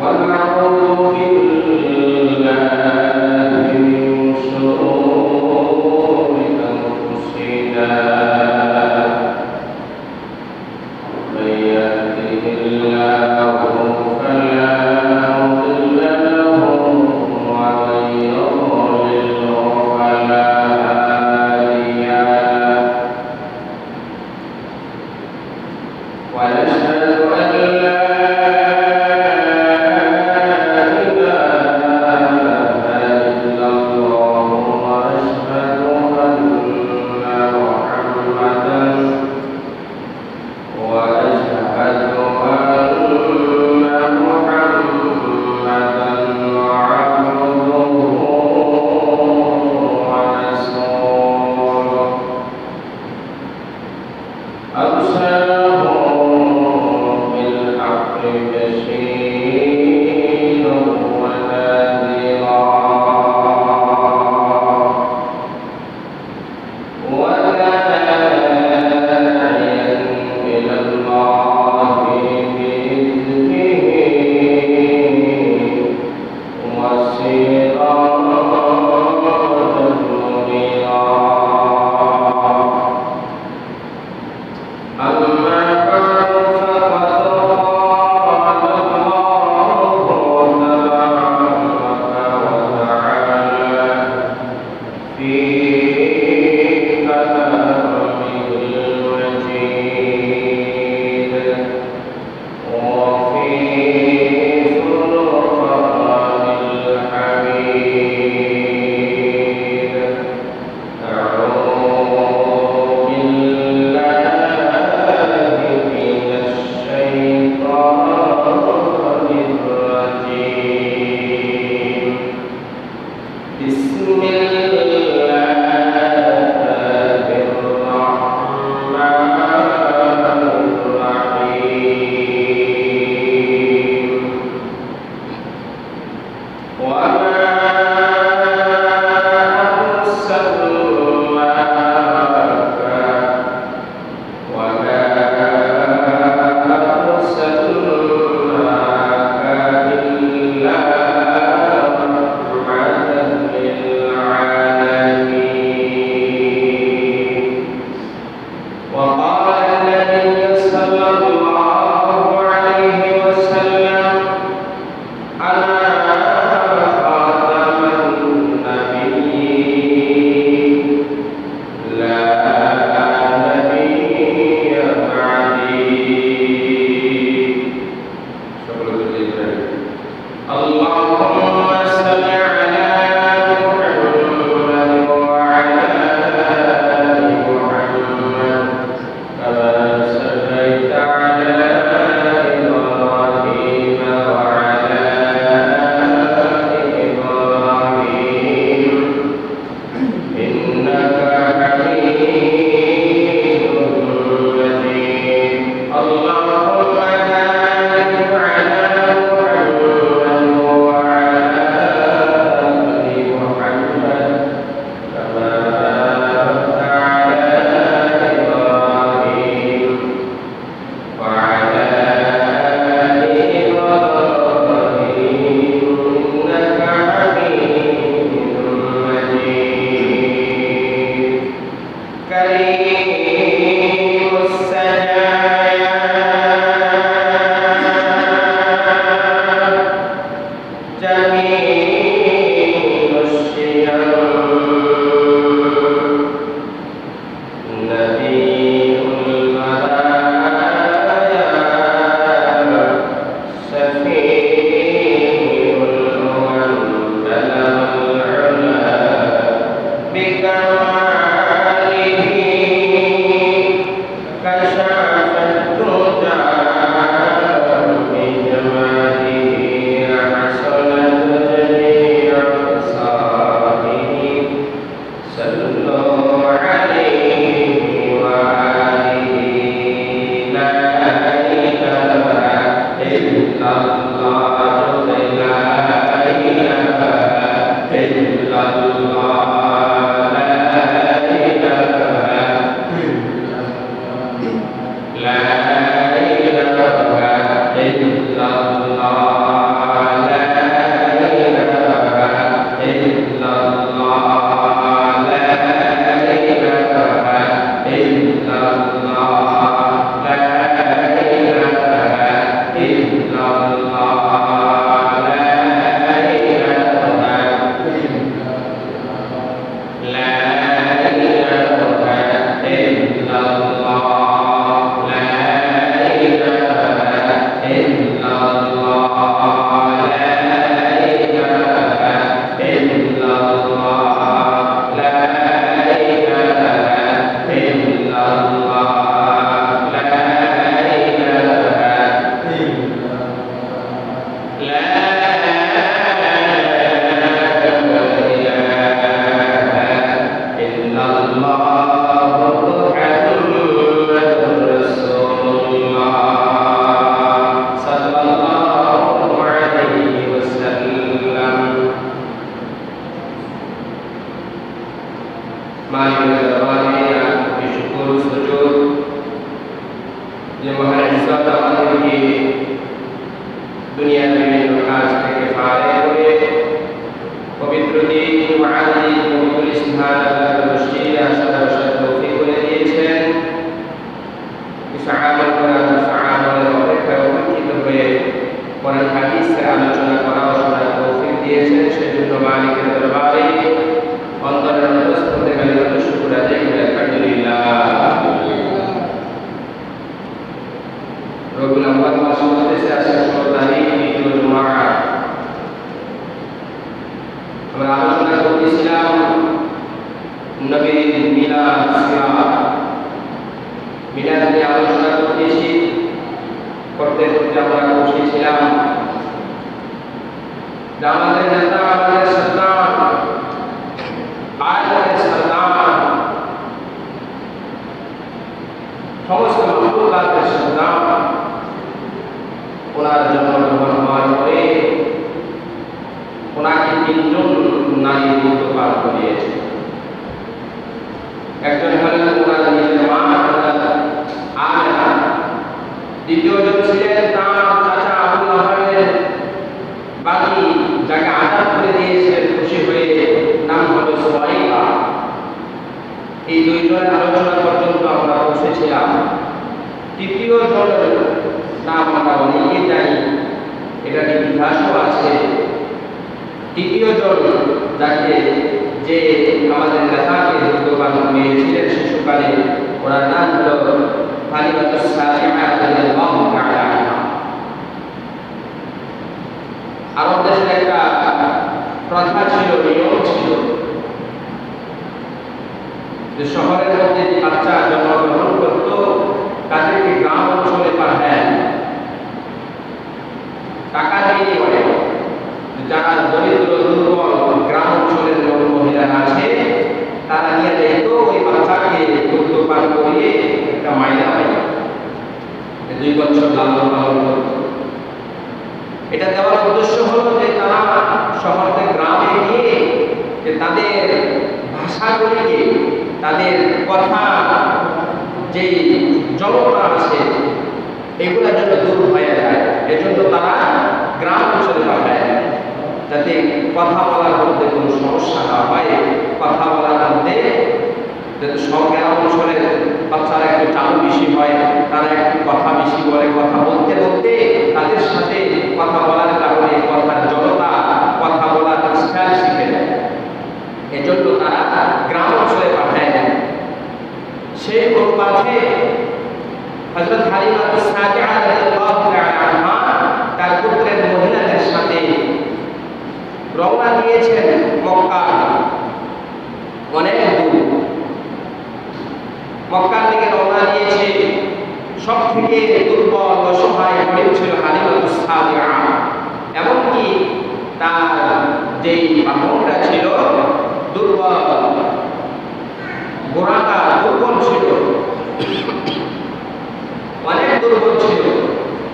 ونعوذ بالله من شرور أنفسنا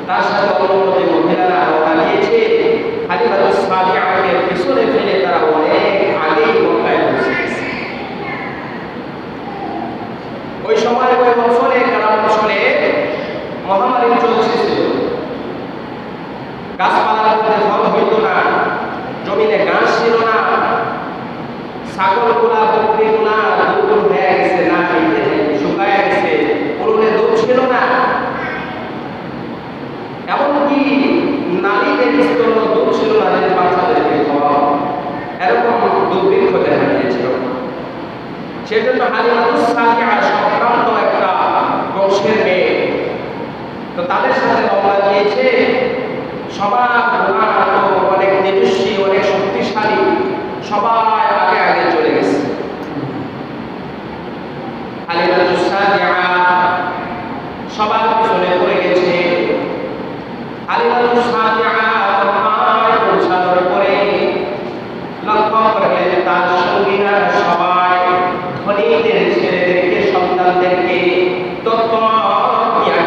তার সাথে অন্য যে মহিলারা রওনা দিয়েছে হালিমাতুস সাদিয়াকে পিছনে ফেলে তারা অনেক আগেই মক্কায় পৌঁছে গেছে। ওই সময় ওই বছরে কারণ বছরে মহামারী চলছিল, গাছপালার মধ্যে ফল হইত না, জমিনে ঘাস ছিল না, ছাগলগুলা বকরিগুলা দুর্বল হয়ে গেছে, না খাইতে শুকায় গেছে, উনুনে দুধ ছিল না, এমনকি নারীদের স্তন্য দুধ ছিল না যে বাচ্চাদেরকে খাওয়া, এরকম দুর্ভিক্ষ দেখা দিয়েছিল। সেজন্য হালিমাতুস সাদিয়া সম্ভ্রান্ত একটা বংশের মেয়ে, তো তাদের সাথে রওনা দিয়েছে। সবার অনেক তেজস্বী, অনেক শক্তিশালী, সবাই আগে আগে চলে গেছে। হালিমাতুস সাদিয়া সবার পিছনে পড়ে গেছে। হালিমাতুস সাদিয়া মক্কায় পৌঁছানোর পরে লক্ষ্য করলেন তার সঙ্গীরা সবাই ধনীদের ছেলেদেরকে, সন্তানদেরকে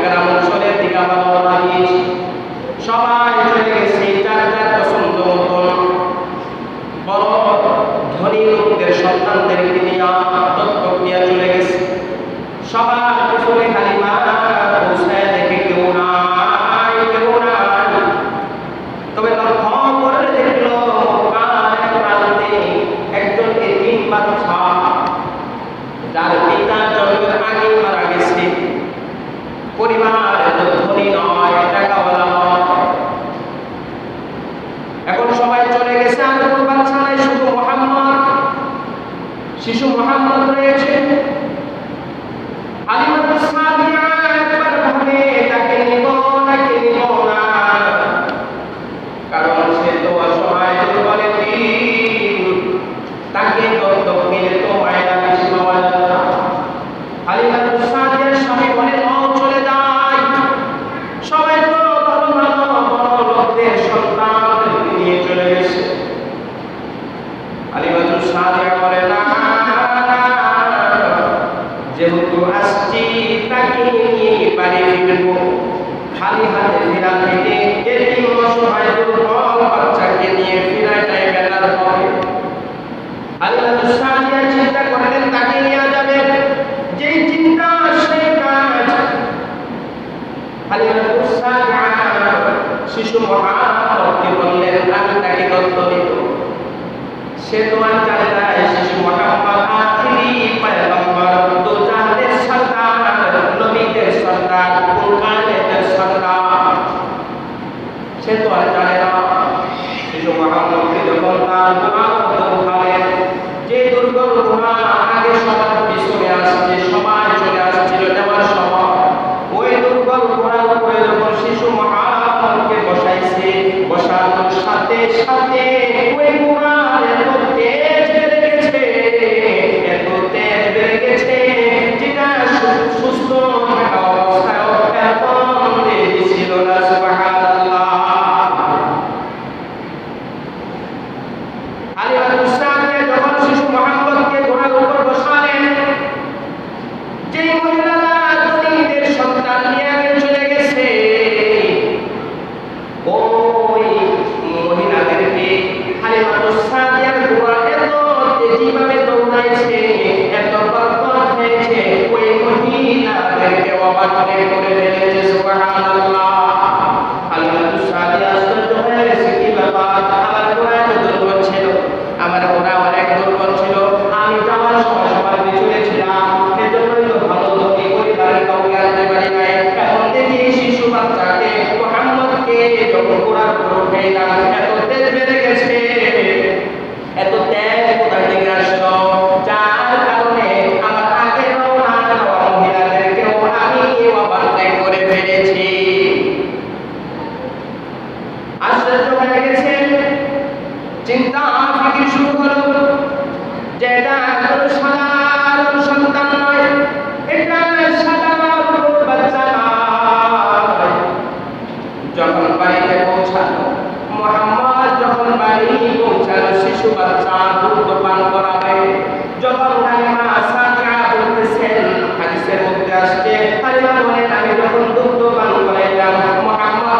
গ্রাম অঞ্চলের দিকে আবার রওনা দিয়েছে। সবাই চলে গেছে যার যার পছন্দ মতন বড় ধনী লোকদের সন্তানদেরকে নিয়ে দত্তক নিয়ে চলে গেছে। সবার পিছনে হালিমা পৌঁছায় দেখে কেউ নাই, কেউ নাই। তবে লক্ষ্য করে দেখলো মক্কার এক প্রান্তে একজন এতিম বাচ্চা, যার পিতা জন্মের আগেই মারা গেছে, পরিবার এত ধনী নয়, টাকাওয়ালা নয়। এখন সবাই চলে গেছে, আর কোনো বাচ্চা নাই, শুধু মুহাম্মদ, শিশু মুহাম্মদ রয়েছে। হালিমাতুস সাদিয়া একবার ভাবে তাকে নিব নাকি নিব না, কারণ সে তো অসহায়, দুর্বল এতিম, তাকে দত্তক নিলে তো মায়েরা বেশি পাওয়া যাবে না। হালিমাতুস সাদিয়ার স্বামী বলে নাও চলে যায়, সবাই তো ভালো ভালো বড় লোকদের সন্তানদেরকে নিয়ে চলে গেছে। হালিমাতুস সাদিয়া বলে না, যেহেতু আসছি তাকে নিয়ে বাড়ি ফিরবো, খালি হাতে ফেরা থেকে এতিম অসহায় দুর্বল বাচ্চাকে নিয়ে ফিরাটাই বেটার হবে। হালিমাতুস সাদিয়া চিন্তা করলেন তাকে নিয়ে যাবে, যেই চিন্তা সেই কাজ। হালিমাতুস সাদিয়া শিশু মুহাম্মদকে বললেন আমি তাকে দত্তক নিব। সে তো আর জানে না শিশু মুহাম্মদ আখিরি পয়গম্বর, দু জাহানের সরদার, নবীদের সরদার, কুরআনের সরদার। সে তো আর জানে না। শিশু মুহাম্মদকে যখন তার ঘোড়া উঠালেন, যে দুর্বল ঘোড়া আগে সবার পিছনে আসছে, সবাই চলে আসছিল নেওয়ার সময়, ওই দুর্বল ঘোড়ার উপরে যখন শিশু মুহাম্মদকে বসাইছে, বসানোর সাথে সাথে ওই ঘোড়ার এত তেজ বেড়ে গেছে, এত তেজ বেড়ে গেছে, যেটা সুস্থ থাকা অবস্থায় এত তেজ ছিল না। সুবহানাল্লাহ। হালিমাতুস সাদিয়া যখন শিশু মুহাম্মদকে ঘোড়ার উপর বসালেন, যে মহিলারা ধনীদের সন্তান নিয়ে আগে চলে গেছে, ওই মহিলাদেরকে হালিমাতুস সাদিয়ার ঘোড়া এত তেজিভাবে দৌড়াইছে, এত বরকত হয়েছে, ওই মহিলাদেরকে অবাক করে ফেলেছে। সুবহানাল্লাহ। হালিমাতুস সাদিয়া আশ্চর্য হয়ে গেছে, কি ব্যাপার, আমার ঘোড়া এত দুর্বল ছিল, আমার ঘোড়া অনেক দুর্বল ছিল, আমি যাওয়ার সময় সবার পিছনে ছিলাম, এজন্যই তো ভালো ধনী পরিবারের কাউকে আনতে পারি নাই। এখন দেখি শিশু বাচ্চাকে মুহাম্মদকে যখন ঘোড়ার উপর উঠাইলাম, এত তেজ বেড়ে গেছে, এত তেজ কোথা থেকে আসলো, যার কারণে আমার আগে রওনা দেওয়া মহিলাদেরকেও আমি ওভারটেক করে ফেলেছি। আশ্চর্য হয়ে গেছে, চিন্তা ফিকির শুরু হলো যে এটা কোনো সাধারণ সন্তান নয়, এটা সাধারণ কোনো বাচ্চা নয়। যখন বাড়িতে পৌঁছালো, মুহাম্মদ যখন বাড়ি পৌঁছালো, শিশু বাচ্চা দুধ পান করাবে। যখন হালিমা সাদিয়া বলতেছেন, হাদিসের মধ্যে আসছে, হালিমা বলেন আমি যখন দুধ পান করাইলাম, মুহাম্মদ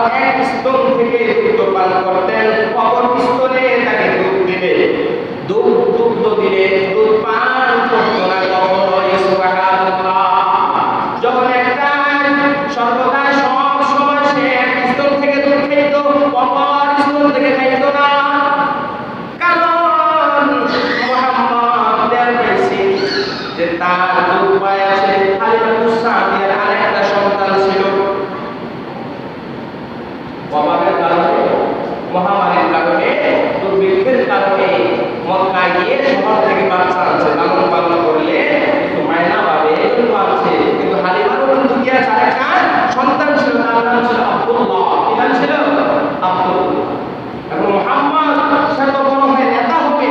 অপর স্তন থেকে খাইতো না, কারণ মুহাম্মদ টের পেয়েছে যে তার দুধ পায় আছে। হালিমাতুস সাদিয়ার আরেকটা সন্তান ছিল, অভাবের কারণে, মহামারীর কারণে, দুর্ভিক্ষের কারণে মক্কায় গিয়ে শহর থেকে বাচ্চা আনছে, লালন পালন করলে একটু মায়না পাবে এজন্য আনছে। কিন্তু হালিমারও কিন্তু কি আছে, আরেকটা সন্তান ছিল, তার নাম ছিল আব্দুল্লাহ। কি নাম ছিল? আব্দুল্লাহ। এবং মুহাম্মদ সে তো বড় হয়ে নেতা হবে,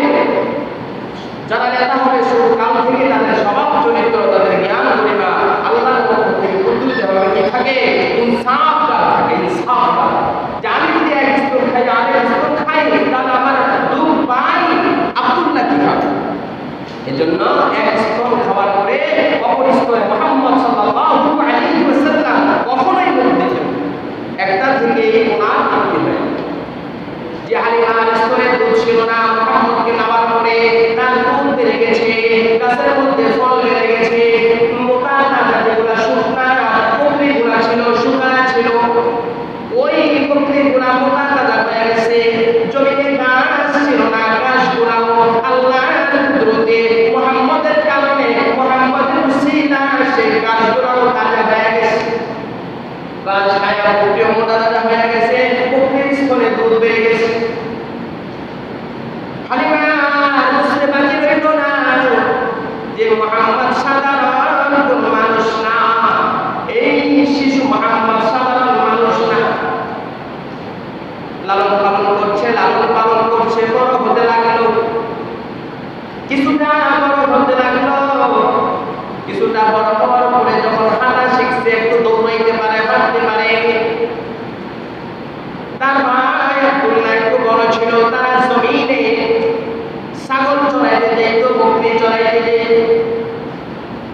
যারা নেতা হবে শুরু কাল থেকে তাদের স্বভাব চরিত্র, তাদের জ্ঞান গরিমা আল্লাহর পক্ষ থেকে বুদ্ধিতে হবে কি থাকে, ইনসাফটা থাকে, ইনসাফটা। যে আমি যদি এক স্তর খাই আরেক স্তর খাই তাহলে আমার দুধ পাই, আব্দুল্লাহ কি খাবে? এজন্য এক স্তর খাওয়ার পরে অপর স্তরে মুহাম্মদ সাল্লাল্লাহু আলাইহি ওয়াসাল্লাম কখনোই মুখ দিতেন একটা থেকে ওনার করতে হয়। যে হালিমার স্তরে দুধ ছিল না, মুহাম্মদকে নেওয়ার পরে তার দুধ বেড়ে গেছে, গাছের মধ্যে ফল বেড়ে গেছে, মোটা তাজা যেগুলা শুকনা বকরিগুলা ছিল, শুকনা ছিল, ওই বকরিগুলা মোটা তাজা হয়ে গেছে। জমিতে ঘাস ছিল না, ঘাসগুলাও আল্লাহর কুদরতে মুহাম্মদের কারণে, মুহাম্মদের উসিলা সেই ঘাসগুলাও তাজা হয়ে গেছে। ঘাস খায়া বকরি মোটা তাজা হয়ে গেছে, বকরির স্তরে দুধ বেড়ে গেছে। হালিমা বুঝতে বাকি রইল না যে মুহাম্মদ সাধারণ কোন মানুষ না, এই শিশু মুহাম্মদ সাধারণ মানুষ না। লালন পালন করছে, লালন পালন করছে, বড় হতে লাগলো, কিছুটা বড় হতে লাগলো, কিছুটা বড় হওয়ার পরে যখন হাঁটা শিখছে, একটু দৌড়াইতে পারে, হাঁটতে পারে, তার ভাই আব্দুল্লাহ একটু বড় ছিল, তারা জমিনে ছাগল চড়াইতে যেত, বকরি চড়াইতে যেত।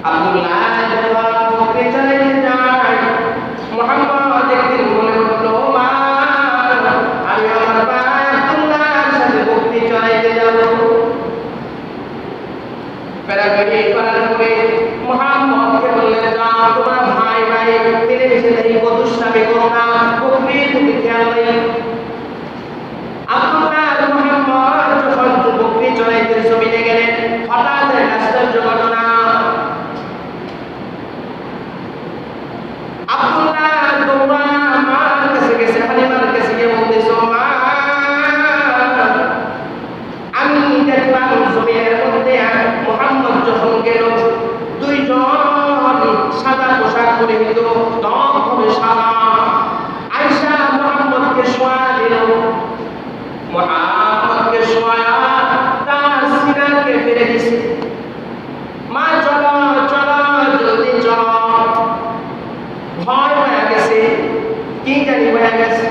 আব্দুল্লাহ যখন বকরি চড়াইতে যায়, মুহাম্মদ একদিন বলে উঠল, মা আমি আমার ভাই আব্দুল্লাহর সাথে বকরি চড়াইতে যাব। পেরাপেরি করার পরে মুহাম্মদকে বললেন, যাও তোমার ভাই ভাই মিলেমিশে দেখি দুষ্টামি করো না, বকরি তুমি খেয়াল নেই। আব্দুল্লাহ মুহাম্মদ যখন বকরি চড়াইতে জমিনে গেলেন, হঠাৎ আশ্চর্য ঘটনা, আব্দুল্লাহ দৌড়া মার কাছে গেছে, হালিমার কাছে গিয়ে বলতেছে, মা আমি দেখলাম জমিনের মধ্যে মুহাম্মদ যখন গেল, দুইজন সাদা পোশাক পরিহিত, দম হবে সাদা, আয়েশা মুহাম্মদকে শোয়া দিল, মুহাম্মদকে শোয়া তার সিনাকে ফেলে দিছে। মা চলো চলো জলদি চলো। ভয় হয়ে গেছে, কি জানি হয়ে গেছে,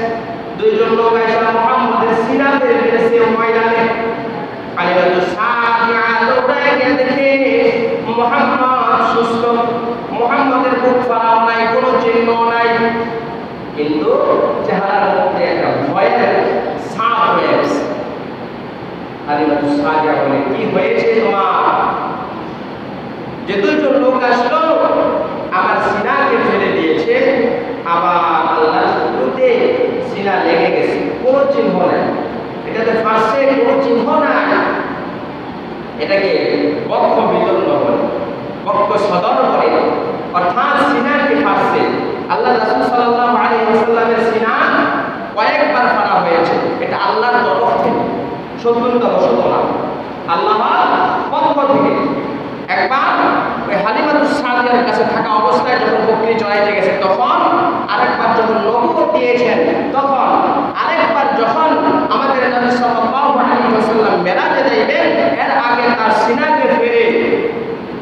দুইজন লোক আয়েশা মুহাম্মদের সিনা ফেলে দিয়েছে ময়দানে। হালিমাতুস সাদিয়া দৌড়ায় গিয়ে দেখে মুহাম্মদ সুস্থ, মুহাম্মদের বুক ফাড়াও নাই, কোনো চিহ্ন নাই, কিন্তু চেহারার মধ্যে একটা ভয়ের ছাপ হয়ে গেছে। হালিমাতুস সাদিয়া বলে, কি হয়েছে তোমার? যে দুইজন লোক আসলো, আমার সিনাকে ফেলে দিয়েছে, আবার আল্লাহর শুকরিতে সিনা লেগে গেছে, কোনো চিহ্ন নাই, এটাতে ফাঁসে কোনো চিহ্ন নাই। এটাকে বক্ষ বিদন্ন বলে, বক্ষ সদর বলে, অর্থাৎ সিনাকে ফাঁসে। আল্লাহ রাসূল সাল্লাল্লাহু আলাইহি ওয়াসাল্লামের সিনা কয়েকবার ফাড়া হয়েছে, এটা আল্লাহর তরফ থেকে, সত্যতা বশত না, আল্লাহর পক্ষ থেকে। একবার ওই হালিমাতুস সাদিয়ার কাছে থাকা অবস্থায় যখন বকরি চড়াইতে গেছে, তখন আরেকবার যখন নবুয়ত দিয়েছেন, তখন আরেকবার যখন আমাদের নবী সাল্লাল্লাহু আলাইহি ওয়াসাল্লাম মেরাজে যাইবেন, এর আগে তার সিনাকে ফেরে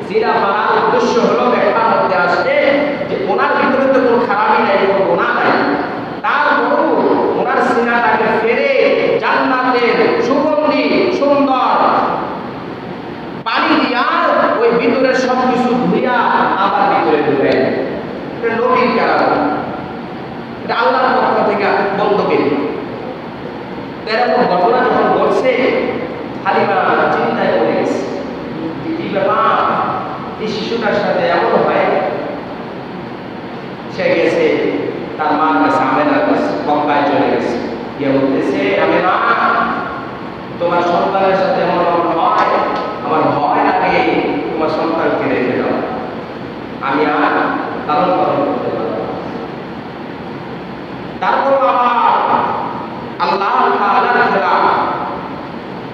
সিনা ফাড়ার উদ্দেশ্য হলো ব্যাখ্যার মধ্যে আসছে যে ওনার ভিতরে তো কোনো খারাপই নাই, কোনো গুনাহ নাই, তারপরও ওনার সিনাটাকে ফেরে জান্নাতের সুগন্ধি সুন্দর পানি দিয়া ওই ভিতরের সব কিছু ধুইয়া আবার ভিতরে ঢুকাই। এটা নবীর কারাম, এটা আল্লাহর পক্ষ থেকে বন্ধকে। এরকম ঘটনা যখন ঘটছে, হালিমা চিন্তায় পড়ে গেছে, কি ব্যাপার, এই শিশুটার সাথে এমন হয়। সে গেছে তার মার কাছে, আমেনার কাছে, মক্কায় চলে গেছে। গিয়ে বলতেছে, আমি না তোমার সন্তানের সাথে এমন হয়, আমার ভয় লাগে, তোমার সন্তানকে রেখে দাও, আমি আর লালন পালন করতে পারবো না। তারপর আবার আল্লাহ তাআলার খেলা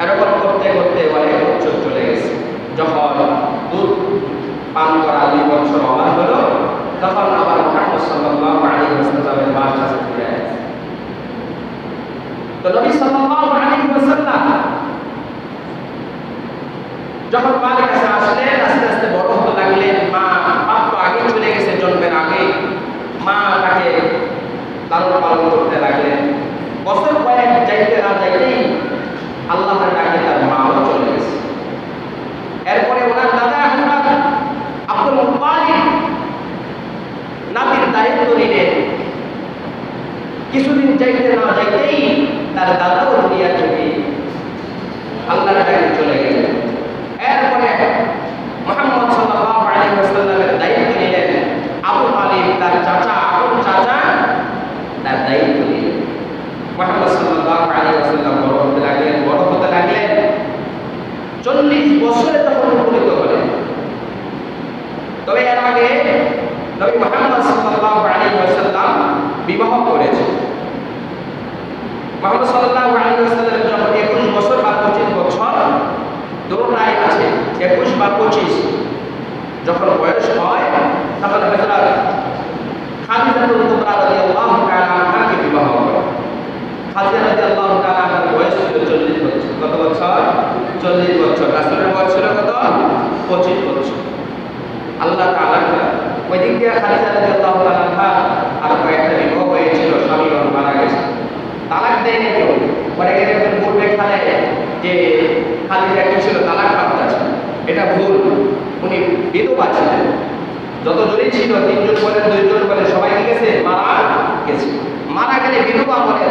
এরকম করতে করতে অনেক উচ্চ চলে গেছে। যখন দুধ পান করা 2 বছর অবাধ হলো, তখন আবার মুহাম্মদ সাল্লাল্লাহু আলাইহি ওয়াসাল্লামের বাস কাছে ফিরে আসে। তো নবী সাল্লাল্লাহু আলাইহি ওয়াসাল্লাম যখন মায়ের কাছে আসলেন, আস্তে আস্তে বড় হতে লাগলেন। মা বাপ তো আগে চলে গেছে, জন্মের আগে। মা তাকে লালন পালন করতে লাগলেন। বছর কয়েক যাইতে না যাইতেই আল্লাহর ডাকে তার মাও চলে গেছে। এরপরে ওনার দাদা হযরত আব্দুল মুত্তালিব নাতির দায়িত্ব নিলেন। কিছুদিন যাইতে না যাইতেই তার দাদাও দুনিয়া থেকে আল্লাহর ডাকে চলে গেলেন। এরপরে মুহাম্মদ সাল্লাল্লাহু আলাইহি ওয়াসাল্লামের দায়িত্ব নিলেন আবু তালিব, তার চাচা, আপন চাচা তার দায়িত্ব নিলেন। মুহাম্মদ সাল্লাল্লাহু আলাইহি ওয়াসাল্লাম বড় হতে লাগলেন, বড় হতে লাগলেন। 40 বছরে যখন উপনীত হলেন, তবে এর আগে নবী মুহাম্মদ সাল্লাল্লাহু আলাইহি ওয়াসাল্লাম বিবাহ করেছেন। মুহাম্মদ সাল্লাল্লাহু আলাইহি ওয়াসাল্লাম যখন 21 বছর বা 25 বছর, দুটোটাই আছে, 21 বা 25 যখন বয়স হয়, তখন হযরত খাদিজাতুল কুবরা রাদিয়াল্লাহু তাআলা আনহাকে বিবাহ করেন। খাদিজা রাদিয়াল্লাহু তাআলা আনহার বয়স ছিল 40 বছর। কত বছর? 40 বছর। রাসূলের বয়স ছিল কত? 25 বছর। আল্লাহ তাআলা ওই দিক দিয়ে খাদিজা রাদিয়াল্লাহু তাআলা আনহা আর কয়েকটা বিবাহ হয়েছিল, স্বামী মারা গেছে, তালাক দেয়নি কেউ। পরে গেলে পূর্বে খালে যে খাদিজা কি ছিল, তালাক প্রাপ্তা ছিল, এটা ভুল। উনি বিধবা ছিলেন। যতজনই ছিল, 3 জন বলেন, 2 জন বলেন, সবাই কি গেছে? মারা গেছে। মারা গেলে বিধবা বলে,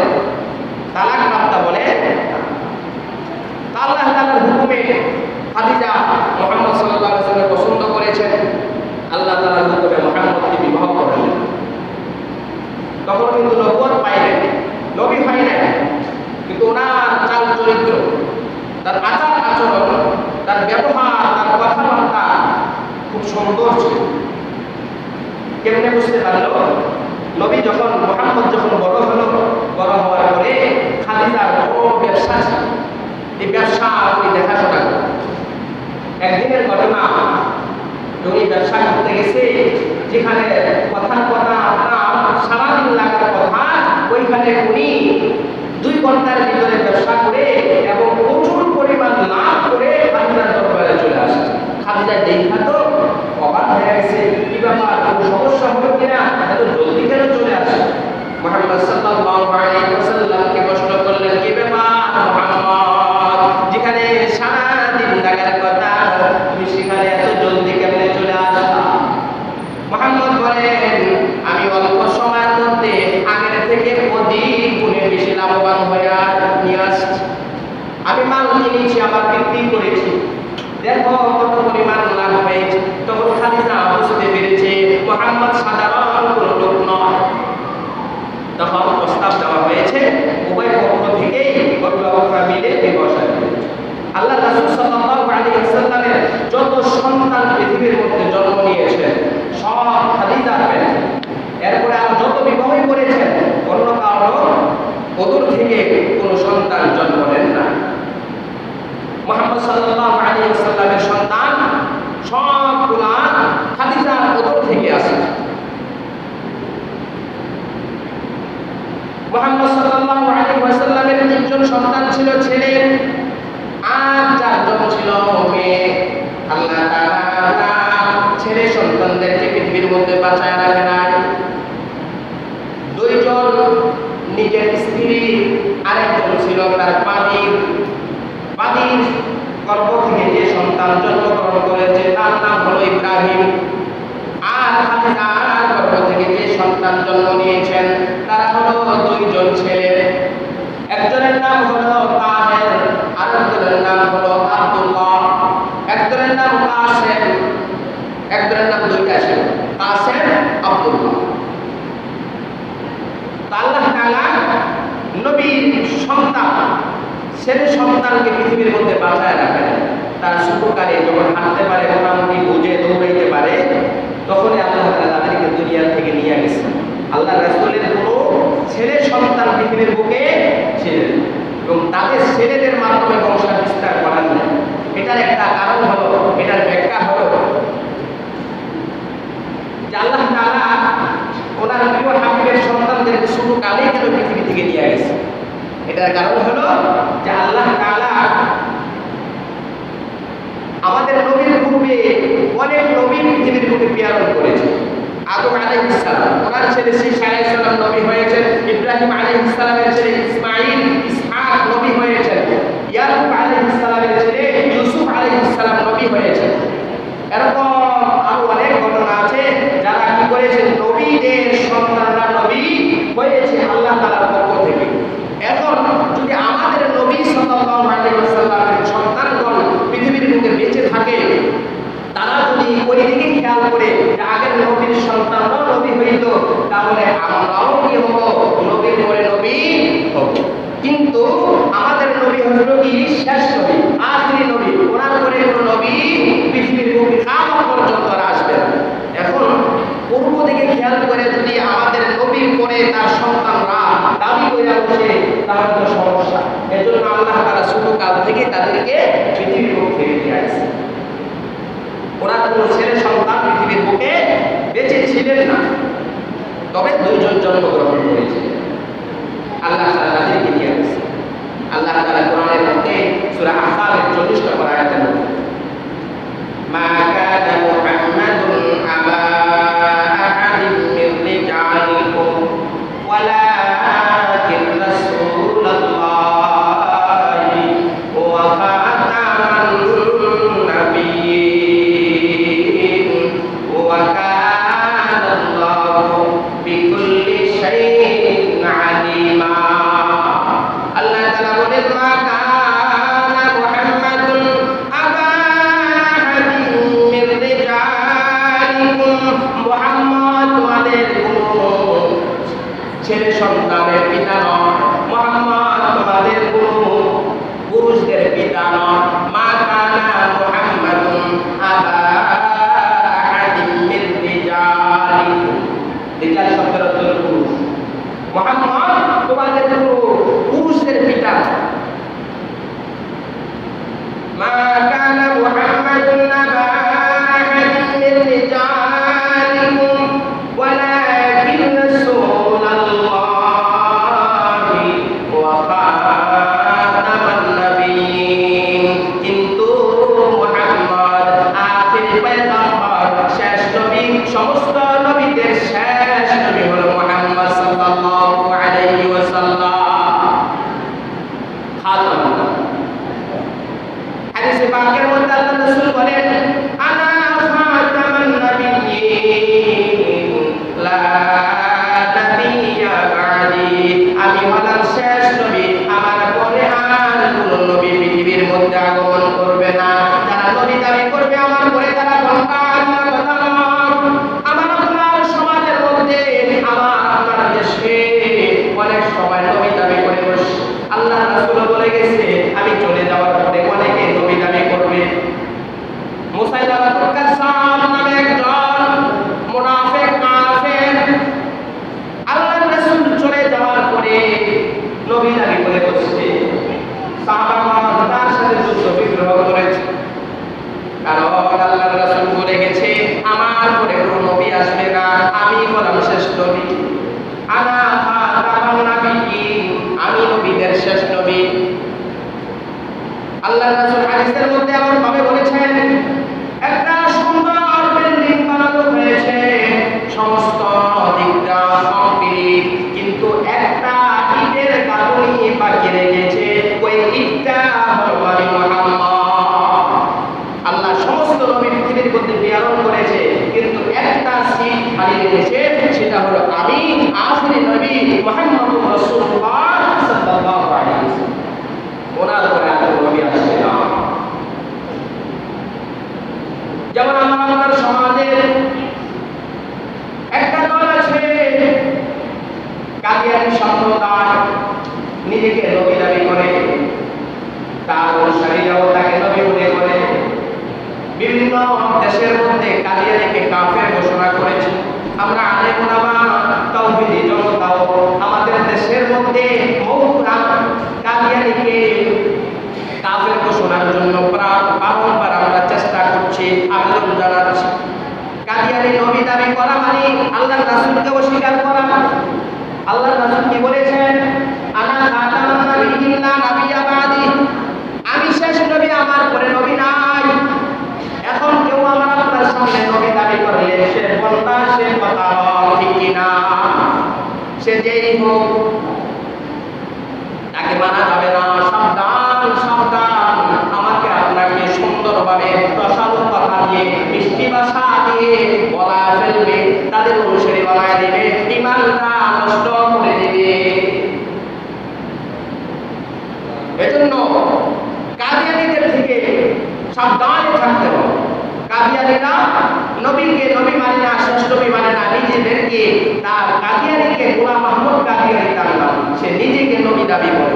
তালাক প্রাপ্তা বলে। আল্লাহ তাআলার হুকুমে খাদিজা মুহাম্মদ সাল্লাল্লাহু আলাইহি ওয়াসাল্লাম পছন্দ করেছেন। আল্লাহ তাআলার হুকুমে মুহাম্মদকে বিবাহ করলেন। তখন কিন্তু নবুয়ত পাইলেন, নবী হয় নাই, কিন্তু ওনার চাল চরিত্র, তার আচার আচরণ, তার ব্যবহার, তার কথাবার্তা খুব সুন্দর ছিল। কেমনে বুঝতে পারলো? নবী যখন, মুহাম্মদ যখন বড় হলো, বড় হওয়ার পরে খাদিজার বড় ব্যবসা ছিল। এই ব্যবসা উনি দেখাশোনা করেন। একদিনের ঘটনা, উনি ব্যবসা করতে গেছে, যেখানে কথার কথা আপনার সারাদিন লাগার কথা, ওইখানে উনি 2 ঘন্টার ভিতরে ব্যবসা করে এবং প্রচুর পরিমাণ লাভ করে খাদিজার দরবারে চলে আসে। খাদিজা দেখা তো অবাক হয়ে গেছে, কি ব্যাপার, কোনো সমস্যা হলো কিনা, এত জলদি কেন চলে আসে? মুহাম্মদ সাল্লাল্লাহু আলাইহি ওয়াসাল্লামকে প্রশ্ন করলেন, কি ব্যাপার মুহাম্মদ, যেখানে সারাদিন লাগার কথা তুমি সেখানে এত জলদি কেমনে চলে আসলা? মুহাম্মদ বলেন, আমি অল্প সময়ের মধ্যে আগের থেকে অধিক গুণে বেশি লাভবান হয়ে নিয়ে আসছি। আমি মাল কিনেছি, আবার বিক্রি করেছি, দেখো কত পরিমাণ লাভ হয়েছে। তখন খাদিজা বুঝতে পেরেছে মুহাম্মদ সাধারণ কোনো লোক নয়। তখন প্রস্তাব দেওয়া হয়েছে, উভয় পক্ষ থেকেই অভিভাবকরা মিলে বিবাহ করেছে। আল্লাহ রাসূল সাল্লাল্লাহু আলাইহি ওয়াসাল্লামের যত সন্তান পৃথিবীর মধ্যে জন্ম নিয়েছেন, সব খাদিজার পেটে। এরপরে আর যত বিবাহই করেছেন, অন্য কারো ওদর থেকে কোনো সন্তান জন্ম নেন না। মুহাম্মদ সাল্লাল্লাহু আলাইহি ওয়াসাল্লামের সন্তান সবগুলা খাদিজার ওদর থেকে আসে। মুহাম্মদ সাল্লাল্লাহু আলাইহি ওয়াসাল্লামের 3 জন সন্তান ছিল ছেলে, আর 4 জন ছিল মেয়ে। আল্লাহ তাআলা ছেলে সন্তানদেরকে পৃথিবীর মধ্যে বাঁচায় রাখে নাই। 2 জন নিজের স্ত্রী, আরেকজন ছিল তার পাদির গর্ভ থেকে যে সন্তান জন্মগ্রহণ করেছে তার নাম হলো ইব্রাহিম। আর খাদিজার গর্ভ থেকে যে সন্তান জন্ম নিয়েছেন তারা হলো 2 জন ছেলে। একজনের নাম হলো তাহের, আরেকজনের নাম হলো আব্দুল্লাহ। একজনের নাম কাসেম, একজনের নাম 2টা ছিল, কাসেম, আব্দুল্লাহ। আল্লাহ তাআলা নবীর সন্তান, ছেলে সন্তানকে পৃথিবীর মধ্যে বাঁচায় রাখে না। তার ছোটকালে যখন হাঁটতে পারে, মোটামুটি বুঝে দৌড়াইতে পারে, তখনই আল্লাহ তাআলা তাদেরকে দুনিয়া থেকে নিয়ে গেছেন। আল্লাহ রাসূলের কোনো ছেলে সন্তান পৃথিবীর বুকে ছিলেন এবং তাদের ছেলেদের মাধ্যমে বংশ বিস্তার করান না। এটার একটা কারণ হলো, এটার ব্যাখ্যা হলো যে আল্লাহ তাআলা ওনার প্রিয় হাবিবের সন্তানদেরকে শুধু কালেই কেন পৃথিবী থেকে নিয়ে গেছে। এটার কারণ হলো যে আল্লাহ তাআলা আমাদের নবীর পূর্বে অনেক নবী পৃথিবীর বুকে প্রেরণ করেছে। আদম আলাইহিস সালাম, ওনার ছেলে শীশ আলাইহিস সালাম নবী হয়েছেন। ইব্রাহিম আলাইহিস সালামের ছেলে ইসমাঈল, ইসহাক নবী হয়েছেন। ইয়াকুব আলাইহিস সালামের ছেলে ইউসুফ আলাইহিস সালাম নবী হয়েছেন। এরকম আরো অনেক ঘটনা আছে যারা কি করেছেন, নবীদের সন্তানরা নবী হয়েছে আল্লাহ তাআলার পক্ষ থেকে। এখন যদি আমাদের নবী সাল্লাল্লাহু আলাইহি ওয়াসাল্লামের সন্তানগণ পৃথিবীর বুকে বেঁচে থাকে, তারা যদি ওই দিকে খেয়াল করে যে আগের নবীর সন্তানরাও নবী হইত, তাহলে আমরাও কি হব, নবীর পরে নবী হব। কিন্তু আমাদের নবী হলো কি শেষ নবী, আখিরি নবী। ওনার পরে কোনো নবী পৃথিবীর বুকে কিয়ামত পর্যন্ত আসবে না। এখন পূর্ব দিকে খেয়াল করে যদি আমাদের নবীর পরে তার সন্তানরা দাবি করে বসে, তাহলে তো সমস্যা। এজন্য আল্লাহ তাআলা শুরু কাল থেকে তাদেরকে পৃথিবীর বুক থেকে নিয়ে আসছে। ওনার কোনো ছেলে সন্তান পৃথিবীর বুকে বেঁচে ছিলেন না, তবে দুইজন জন্মগ্রহণ করেছিলেন। আল্লাহ তাআলা তাদেরকে নিয়ে আসছে। আল্লাহ তাআলা কোরআনের মধ্যে সূরা আহকাফের 40 নম্বর আয়াতের মধ্যে মা কানা মুহাম্মাদুন আবা আহাদিন মির রিজালিকুম ওয়ালাকিন রাসূলুল্লাহি ওয়া খাতামান নাবিয়্যিন ওয়া কানা আল্লাহু বিকুল্লি শাইইন আলিমা। আল্লাহ তাআলা বলেন, মা কানা মুহাম্মাদুন আবা আহাদিন মির রিজালিকুম, মুহাম্মদ তোমাদের কোনো ছেলে সন্তানের পিতা নন, মুহাম্মদ তোমাদের কোনো পুরুষদের পিতা নন। মা কানা মুহাম্মাদুন আবা আহাদিন মির রিজালিকুম, রিজাল শব্দের অর্থ হলো পুরুষ। মুহাম্মদ তোমাদের কোনো পুরুষদের পিতা। মা কানা মুহাম্মাদুন আবা আহাদিন মির রিজালিকুম ওয়ালাকিন রাসূলুল্লাহি ওয়া খাতামান নাবিয়্যিন, কিন্তু মুহাম্মদ আখির পয়গম্বর, শেষ নবী, সমস্ত নবীদের শেষ নবী হলো মুহাম্মদ সাল্লাল্লাহু আলাইহি ওয়াসাল্লাম। খাতাম হাদিসে পাকের মধ্যে আল্লাহ রাসূল বলেন, আনা খাতামান নাবিয়্যিন লা নাবিয়্যা বা'দি, আমি হলাম শেষ নবী, আমার পরে আর কোনো নবী পৃথিবীর মধ্যে আগমন করবে না। যারা নবী দাবি করবে আমার পরে, তারা কথা নয়। আমার আপনার সমাজের মধ্যে, আমার আপনার দেশে অনেক সময় নবী দাবি করে বসে। আল্লাহ রাসূল বলে গেছে, আমি চলে যাওয়ার পরে অনেকে নবী দাবি করবে। মুসাইলামাতুল কাযযাব নামে একজন মুনাফিক কাফের, আল্লাহ রাসূল চলে যাওয়ার পরে নবী দাবি করে বসছে। সাহাবাগণ তার সাথে যুদ্ধ বিগ্রহ করেছে, কারণ আল্লাহ রাসূল বলে গেছে আমার পরে কোনো নবী আসবে না, আমি হলাম শেষ নবী। আনা খাতামান নাবিয়্যিন, আমি নবীদের শেষ নবী। আল্লাহ রাসূল হাদিসের মধ্যে এমন ভাবে বলেছেন, একটা সুন্দর বিল্ডিং বানানো হয়েছে, সমস্ত দিকটা কমপ্লিট, কিন্তু একটা ইটের গাঁথনি বাকি রেখেছে, ওই ইটটা হলো আমি মুহাম্মদ। আল্লাহ সমস্ত নবী পৃথিবীর মধ্যে প্রেরণ করেছে, কিন্তু একটা সিট খালি রেখেছে, সেটা হলো আমি আখিরি নবী মুহাম্মদুর রাসূলুল্লাহ সাল্লাল্লাহু আলাইহি ওয়াসাল্লাম। ওনার পরে আর নবী আসবে না। যেমন আমাদের সমাজে একটা দল আছে, কাদিয়ানী সম্প্রদায়, নিজেকে নবী দাবি কাদিয়ানীকে কাফের ঘোষণার জন্য বারংবার আমরা চেষ্টা করছি, আবেদন জানাচ্ছি। কাদিয়ানী নবী দাবি করা মানে আল্লাহর রাসূলকে অস্বীকার করা। আল্লাহর রাসূল কি বলেছেন? আনা খাতামুন নাবিয়্যিন লা নাবিয়্যা বাদি, আমি শেষ নবী, আমার পরে নবী নাই। এখন কেউ আমার আপনার সামনে নবী দাবি করলে সে বলতা, সে কথা ঠিক কিনা, সে যেই হোক তাকে মানা যাবে না। সাবধান সাবধান, আমাকে আপনাকে সুন্দরভাবে রসালো কথা দিয়ে, মিষ্টি ভাষা দিয়ে বলা ফেলবে, তাদের অনুসারী বানায় দিবে, ঈমানটা নষ্ট করে দিবে। এজন্য কাদিয়ানীদের থেকে সাবধানে থাকতে হবে। কাদিয়ানীরা নবীকে নবী মানে না, শেষ নবী মানে না, নিজেদেরকে তার কাদিয়ানীকে গোলাম আহমদ কাদিয়ানী তার নাম, সে নিজেকে নবী দাবি করে।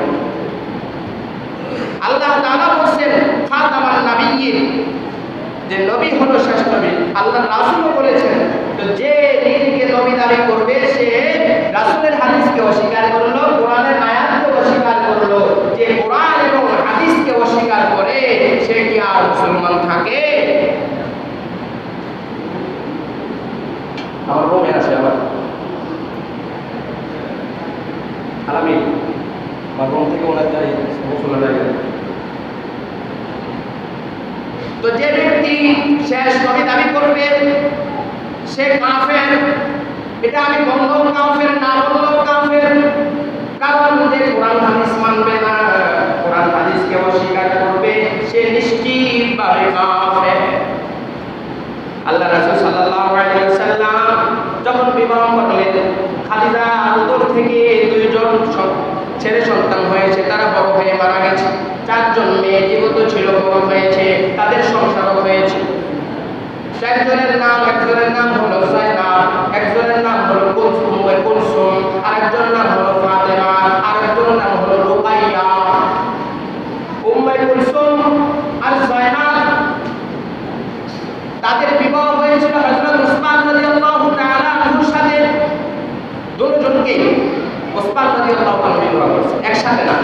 আল্লাহ তাআলা বলেন খাতামান নাবিয়্যিন, যে নবী হলো শেষ নবী। আল্লাহর রাসূলও বলেছেন, তো যে নিজেকে নবী দাবি করবে সে রাসূলের হাদিসকে অস্বীকার করলো, কোরআনের আয়াতকে অস্বীকার করলো। যে কোরআন এবং হাদিসকে অস্বীকার করে সে কি আর মুসলমান থাকে? আমার রুমে আছে আবার আলামিন, আমার রুম থেকে ওনার যাই মুসলমান লাগে। তো যে ব্যক্তি শেষ নবী দাবি করবে সে কাফের। এটা আমি বললেও কাফের, না বললেও কাফের। কারণ যে কোরআন হাদিস মানবে না, কোরআন হাদিসকে অস্বীকার করবে, সে নিশ্চিতভাবে কাফের। আল্লাহ রাসূল সাল্লাল্লাহু আলাইহি ওয়াসাল্লাম যখন বিবাহ করলেন, খাদিজা উদর থেকে দুইজন ছেলে সন্তান হয়েছে, তারা বড় হয়ে মারা গেছে। চারজন মেয়ে জীবিত ছিল, বড় হয়েছে, তাদের সংসারও হয়েছে। একজনের নাম হলো যায়নাব, একজনের নাম হলো কুলসুম, আরেকজনের নাম হলো ফাতেমা, আরেকজনের নাম হলো রুকাইয়া। উম্মে কুলসুম আর যায়নাব তাদের বিবাহ হয়েছিল হযরত উসমান রাদিয়াল্লাহু তাআলা আনহুর সাথে। দুজনকে উসমান রাদিয়াল্লাহু তাআলা বিবাহ করেছে, একসাথে না।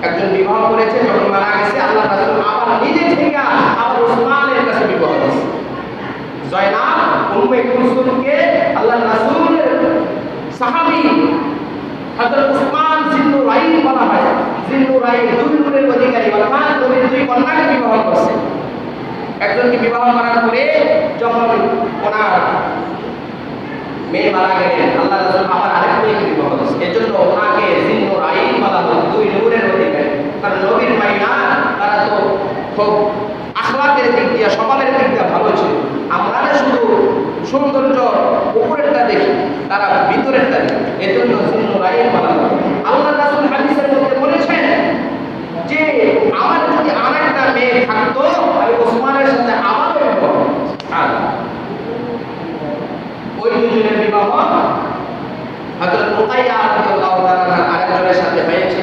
একজন বিবাহ করেছে, যখন মারা গেছে আল্লাহ রাসূল আবার নিজে থেকে আবার উসমানের কাছে বিবাহ করেছে। যায়নাব উম্মে কুলসুমকে আল্লাহর রাসূলের সাহাবী হযরত উসমান জিন্নুরাইন বলা হয়। জিন্নুরাইন দুই নূরের অধিকারী, অর্থাৎ নবীর দুই কন্যাকে বিবাহ করেছে। একজনকে বিবাহ করার পরে যখন ওনার মেয়ে মারা গেলেন, আল্লাহ রাসূল আবার আরেক মেয়েকে বিবাহ করেছে। এজন্য ওনাকে জিন্নুরাইন বলা হয়, দুই নূরের অধিকারী। কারণ নবীর মাইনা তারা তো খুব আখলাকের দিক দিয়ে, স্বভাবের দিক দিয়ে ভালো ছিল। আমরা শুধু সৌন্দর্য উপরেরটা দেখি, তারা ভিতরেরটা দেখি। এজন্য জিন্নুরাইন বলা হয়। আল্লাহ রাসূল হাদিসের মধ্যে বলেছেন যে আমার যদি আরেকটা মেয়ে থাকতো আমি ওসমানের সাথে আবারও বিবাহ করতাম। ওই দুজনের বিবাহ হযরত রুকাইয়া রাদিয়াল্লাহু তাআলা আরেকজনের সাথে হয়েছে।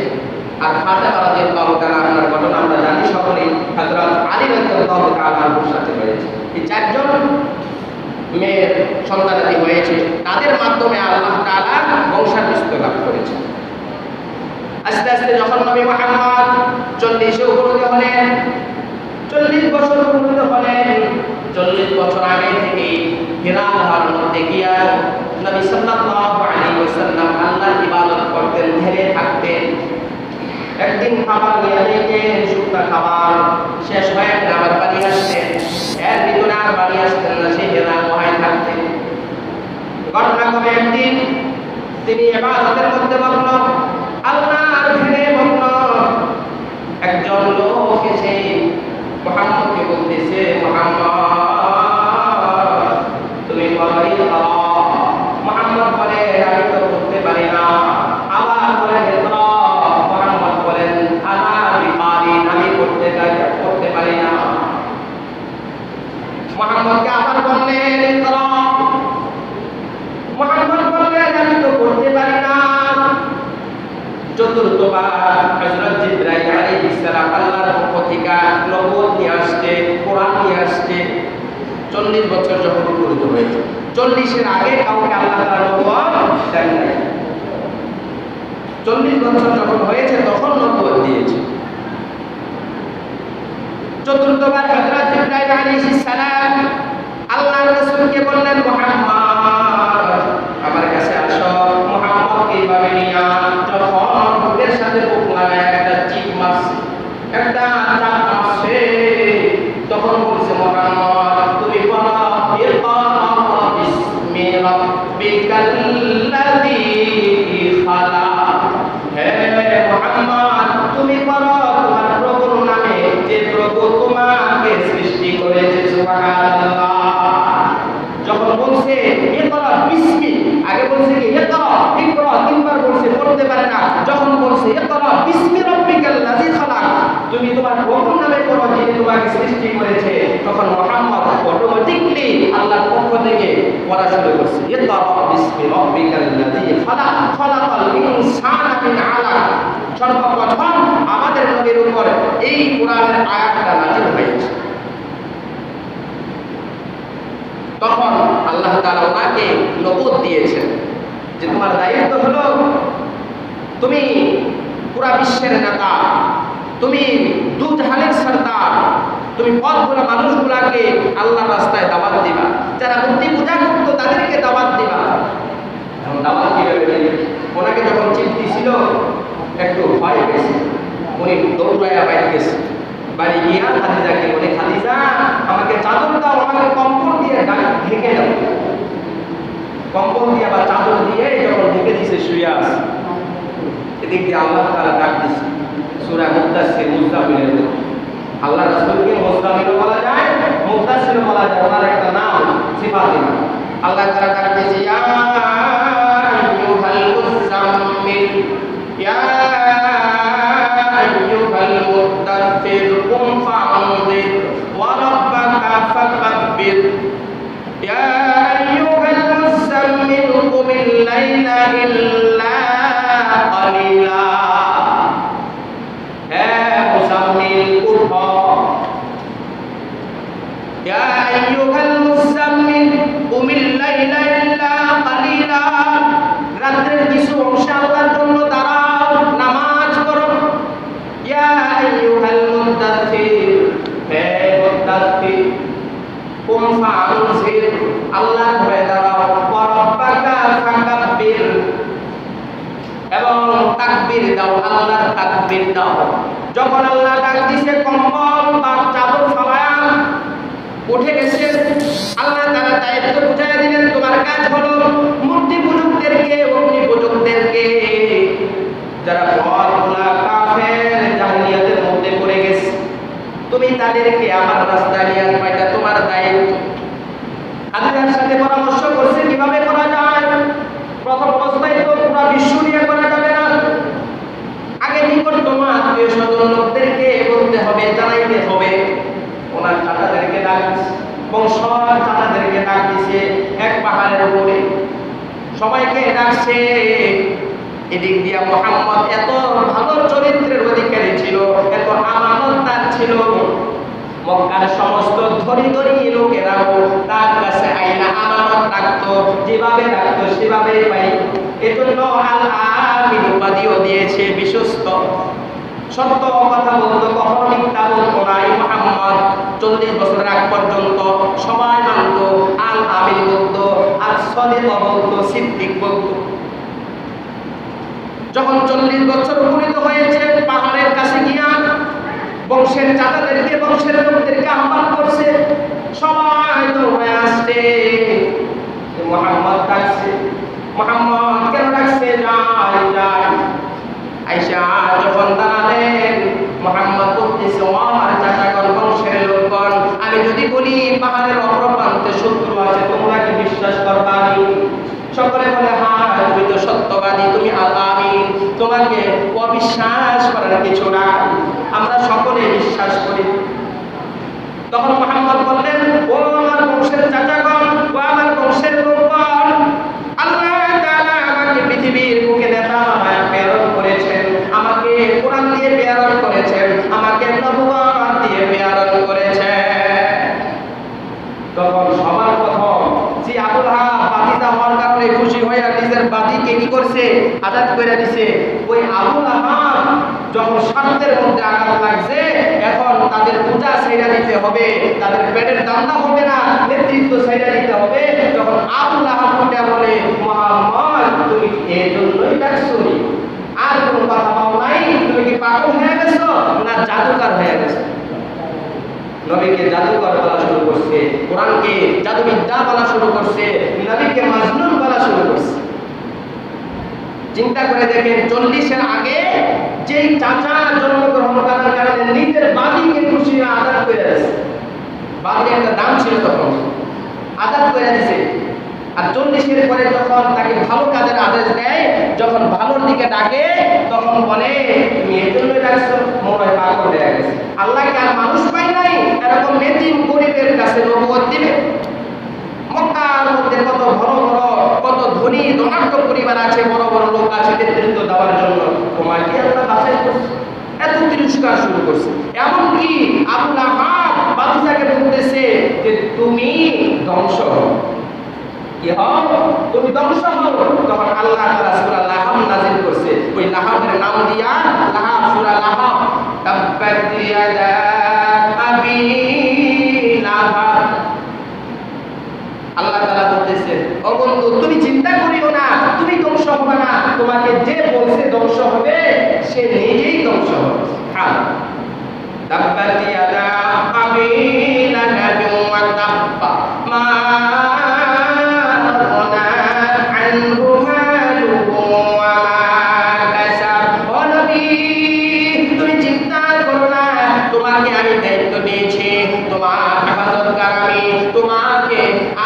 আর ফাতেমা রাদিয়াল্লাহু তাআলা আনহার ঘটনা আমরা জানি সকলেই, হযরত আলী রাদিয়াল্লাহু তাআলা আনহুর সাথে হয়েছে। এই চারজন মেয়ের সন্তানাদি হয়েছে, তাদের মাধ্যমে আল্লাহ তাআলা বংশাবৃত্তি লাভ করেছে। আস্তে আস্তে যখন নবী মুহাম্মদ 40 উপনীত হলেন, 40 বছর উপনীত হলেন, 40 বছর আগে থেকে হিরা গুহার মধ্যে গিয়া নবী সাল্লাল্লাহু আলাইহি ওয়াসাল্লাম আল্লাহর ইবাদত করতেন, ধীরে থাকতেন। একদিন খাবার নিয়ে যেতেন, শুকনা খাবার শেষ হয়ে গেলে আবার বাড়ি আসতেন। এর ভিতরে আর বাড়ি আসতেন না, সেই হিরা গুহায় থাকতেন। ঘটনা ক্রমে একদিন তিনি ইবাদতের মধ্যে মগ্ন, আল্লাহর ধ্যানে মগ্ন। একজন লোক এসে মুহাম্মদকে বলতেছে, মুহাম্মদ তুমি বলাই খাও। মুহাম্মদ বলে আমি তো করতে পারি না। আবার বলে মুহাম্মদ বলেন আনা বিকারি, আমি করতে পারি না। মুহাম্মদকে আবার বললেন মুহাম্মদ বললেন আমি তো করতে পারি না। চতুর্থবার হযরত জিবরাইল আলাইহিস সালাম আল্লাহর পক্ষ থেকে নবুয়ত নিয়ে আসছে, কোরআন নিয়ে আসছে। 40 বছর যখন পূর্ণ হয়েছে, 40 এর আগে কাউকে আল্লাহ তাআলা নবুয়ত দেন নাই। 40 বছর যখন হয়েছে তখন নবুয়ত দিয়েছে। চতুর্থবার হযরত জিবরাইল আলাইহিস সালাম আল্লাহর রাসূলকে বললেন, মুহাম্মদ আমার কাছে আসো। মুহাম্মদকে এইভাবে নিয়া যখন বুকের সাথে বুক লাগায় একটা চিপ মারছে, একটা চাপ মারছে, তখন বলছে, মুহাম্মদ তুমি বলো ইকরা বিসমি রাব্বিকাল্লাযী খালাক। হে মুহাম্মদ তুমি বলো তোমার প্রভুর নামে, যে প্রভু তোমাকে সৃষ্টি করেছে। সুবহানাল্লাহ। যখন বলছে ইকরা বিসমি, আগে বলছে কি ইকরা, ইকরা তিনবার বলছে, পড়তে পারে না। যখন বলছে ইকরা বিসমি রাব্বিকাল্লাযী খালাক, তুমি তোমার প্রভুর নামে পড়ো যিনি তোমাকে সৃষ্টি করেছে, তখন মুহাম্মদ অটোমেটিক্যালি আল্লাহর পক্ষ থেকে পড়া শুরু করছে, ইকরা বিসমি রাব্বিকাল্লাযী খালাক, খালাকাল ইনসানা মিন আলাক। সর্বপ্রথম আমাদের নবীর উপর এই কোরআনের আয়াতটা নাযিল হয়েছে। তখন আল্লাহ তাআলা ওনাকে নবুয়ত দিয়েছেন যে তোমার দায়িত্ব হলো তুমি পুরা বিশ্বের নেতা, তুমি দু জাহানের সরদার, তুমি পথগুলো মানুষগুলাকে আল্লাহর রাস্তায় দাওয়াত দিবা, যারা মূর্তি পূজা করতো তাদেরকে দাওয়াত দিবা। এখন দাওয়াত কিভাবে দিবে? ওনাকে যখন চিঠি ছিল একটু ভয় পেয়েছে, উনি দৌড়াইয়া বাইরে গেছে। বাড়ি গিয়া খাদিজাকে বলে, খাদিজা আমাকে চাদর দাও, আমাকে কম্বল দিয়ে ঢেকে দাও। কম্বল দিয়ে বা চাদর দিয়ে যখন ঢেকে দিছে শুয়ে আছে, এদিক দিয়ে আল্লাহ তাআলা ডাক দিছে সূরা মুদ্দাসসির, মুজাম্মিলের মধ্যে। আল্লাহ রাসূলকে মুজাম্মিল বলা যায়, মুদ্দাসসির বলা যায়, ওনার একটা নাম সিফাতি নাম। আল্লাহ তাআলা ডাক দিছে, ইয়া আইয়ুহাল মুজাম্মিল, ইয়া আইয়ুহাল মুদ্দাসসির কুম ফাআনযির ওয়া রাব্বাকা ফাকাব্বির, ইয়া আইয়ুহাল মুজাম্মিল কুমিল লাইলা ইল্লা কালিলা। হে মুজাম্মিল উঠো, ইয়া আইয়ুহাল মুজাম্মিল কুমিল লাইলা ইল্লা কালিলা। রাতের কিছু অংশ আল্লাহর জন্য দাঁড়াও, নামাজ পড়ো। ইয়া আইয়ুহাল মুদ্দাসসির, হে মুদ্দাসসির কুম ফাআনযির, আল্লাহর ভয়ে দাঁড়াও। ওয়া রাব্বাকা ফাকাব্বির, এবং তাকবীর দাও, আল্লাহর তাকবীর দাও। যখন আল্লাহ ডাক দিছে, কম্বল বা চাদর ফালায়া উঠে গেছে। আল্লাহ তাআলা দায়িত্ব বুঝাইয়া দিলেন, তোমার কাজ হলো মূর্তি পূজকদেরকে, অগ্নি পূজকদেরকে, যারা পথগুলা কাফের জাহেলিয়াতের মধ্যে পড়ে গেছে, তুমি তাদেরকে আমার রাস্তায় নিয়ে আসবা, এটা তোমার দায়িত্ব। খাদিজার সাথে পরামর্শ করছে কিভাবে করা যায়। প্রথম অবস্থায় তো পুরো বিশ্ব নিয়ে করা যাবে না, আগে নিকটতম আত্মীয় স্বজন লোকদেরকে বলতে হবে, জানাইতে হবে। ওনার চাচাদেরকে ডাক দিছে, বংশ চাচাদেরকে ডাক দিছে এক পাহাড়ের উপরে, সবাইকে ডাকছে। এদিক দিয়া মুহাম্মদ এত ভালো চরিত্রের অধিকারী ছিল, এত আমানতদার ছিল, মক্কার সমস্ত ধনী ধনী লোকেরাও তার কাছে আইনা আমানত রাখতো, যেভাবে রাখতো সেভাবেই পাই। এজন্য আল আমিন উপাধিও দিয়েছে, বিশ্বস্ত। সত্য কথা বলতো, কখনো মিথ্যা বলতো না। এই মুহাম্মদ 40 বছরের আগ পর্যন্ত সবাই মানত, আল আমিন বলতো, আর সদিক বলতো, সিদ্দিক বলতো। যখন 40 বছর উপনীত হয়েছে, পাহাড়ের কাছে গিয়া বংশের চাচাদেরকে, বংশের লোকদেরকে আহ্বান করছে, সবাই দৌড়ে আসছে। মুহাম্মদ ডাকছে, মুহাম্মদ কেন ডাকছে? যাই যাই। আয়েশা যখন দাঁড়ালেন, মুহাম্মদ বলতেছে, ও আমার চাচাগণ, বংশের লোকগণ, আমি যদি বলি পাহাড়ের অপর প্রান্তে শত্রু আছে, তোমরা কি বিশ্বাস করবা? সকলে বলে, হ্যাঁ তুমি তো সত্যবাদী, তুমি আল আমিন, তোমাকে অবিশ্বাস করার কিছু না, আমরা সকলে বিশ্বাস করি। তখন মুহাম্মদ বললেন, ও আমার বংশের চাচাগণ, ও আমার বংশের লোকগণ, আল্লাহ তাআলা আমাকে পৃথিবীর বুকে নেতা বানায় প্রেরণ করেছেন, আমাকে কোরআন দিয়ে প্রেরণ করেছেন, আমাকে নবুয়ত দিয়ে প্রেরণ করেছেন। তখন সবার প্রথম যে আবু লাহাব বাতিজা হওয়ার কারণে খুশি হয়ে নিজের বাতিকে কি করছে? আজাদ করে দিছে। ওই আবু লাহাব যখন স্বার্থের মধ্যে আঘাত লাগছে, এখন তাদের পূজা ছাইড়া দিতে হবে, তাদের পেটের দান্দা হবে না, নেতৃত্ব ছাইড়া দিতে হবে। যখন আবু লাহাব উঠে বলে, মুহাম্মদ তুমি এই জন্যই ডাকছো, আর কোনো কথা পাও নাই? তুমি কি পাগল হয়ে গেছো না জাদুকর হয়ে গেছো? নবীকে জাদুকর বলা শুরু করছে, কোরআনকে জাদুবিদ্যা বলা শুরু করছে, নবীকে মাজনুন বলা শুরু করছে। চিন্তা করে দেখেন, 40-এর আগে যেই চাচা জন্মগ্রহণ করার কারণে নিজের বাদীকে খুশি আজাদ করে দিয়েছে। বাদীর একটা দাম ছিল তখন, আজাদ করে দিয়েছে। আর 40-এর পরে যখন তাকে ভালো কাজের আদেশ দেয়, যখন ভালোর দিকে ডাকে, তখন বলে তুমি এই জন্যই ডাকছো, মনে হয় পাগল হয়ে গেছে। আল্লাহকে আর মানুষ পাই নাই এরকম নেতিম গরিবের কাছে নবুয়ত দিবে? মক্কার মধ্যে কত বড় বড়, কত ধনী ধনাঢ্য পরিবার আছে, বড় বড় লোক আছে নেতৃত্ব দেওয়ার জন্য, তোমাকে আল্লাহ বাছাই করছে, এত তিরস্কার শুরু করছে। এমনকি আবু লাহাব বাদশাকে বলতেছে যে তুমি ধ্বংস হও, কি হও? তুমি ধ্বংস হও। তখন আল্লাহ তাআলা সূরা লাহাব নাযিল করছে, ওই লাহাবের নাম দিয়া লাহাব, সূরা লাহাব, তাব্বাত ইয়াদা আবি লাহাব। আল্লাহ তাআলা বলতেছে, ও বন্ধু তুমি চিন্তা করিও না, তুমি ধ্বংস হবে না, তোমাকে যে বলছে ধ্বংস হবে সে নিজেই ধ্বংস হবে। হ্যাঁ, তাব্বাত ইয়াদা আবি লাহাব ওয়া তাব্বা মা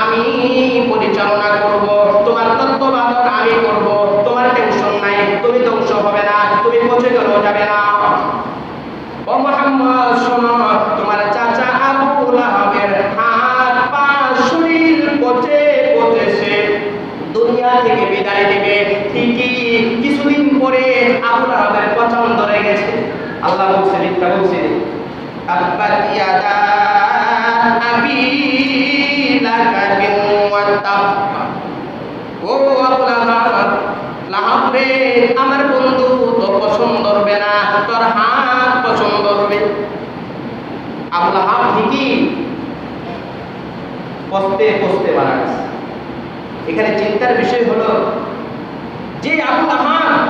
আমি পরিচালনা করব, তোমার তত্ত্বাবধান আমি করব, তোমার টেনশন নাই, তুমি ধ্বংস হবে না, তুমি পচে গেলেও যাবে না। ও মুহাম্মদ শোনো, তোমার চাচা আবু লাহাবের হাত পা শরীর পচে পচেছে, দুনিয়া থেকে বিদায় নেবে। ঠিকই কিছুদিন পরে আবু লাহাবের পচন ধরে গেছে। আল্লাহ বলছে, মিথ্যা বলছে, তাব্বাত ইয়াদা আবি লাহাব ওয়া তাব্বা। ও আবু লাহাব রে, আমার বন্ধু তো পছন্দ হবে না, তোর হাত পছন্দ হবে। আবু লাহাব ঠিকই পচতে পচতে মারা গেছে। এখানে চিন্তার বিষয় হলো যে আবু লাহাব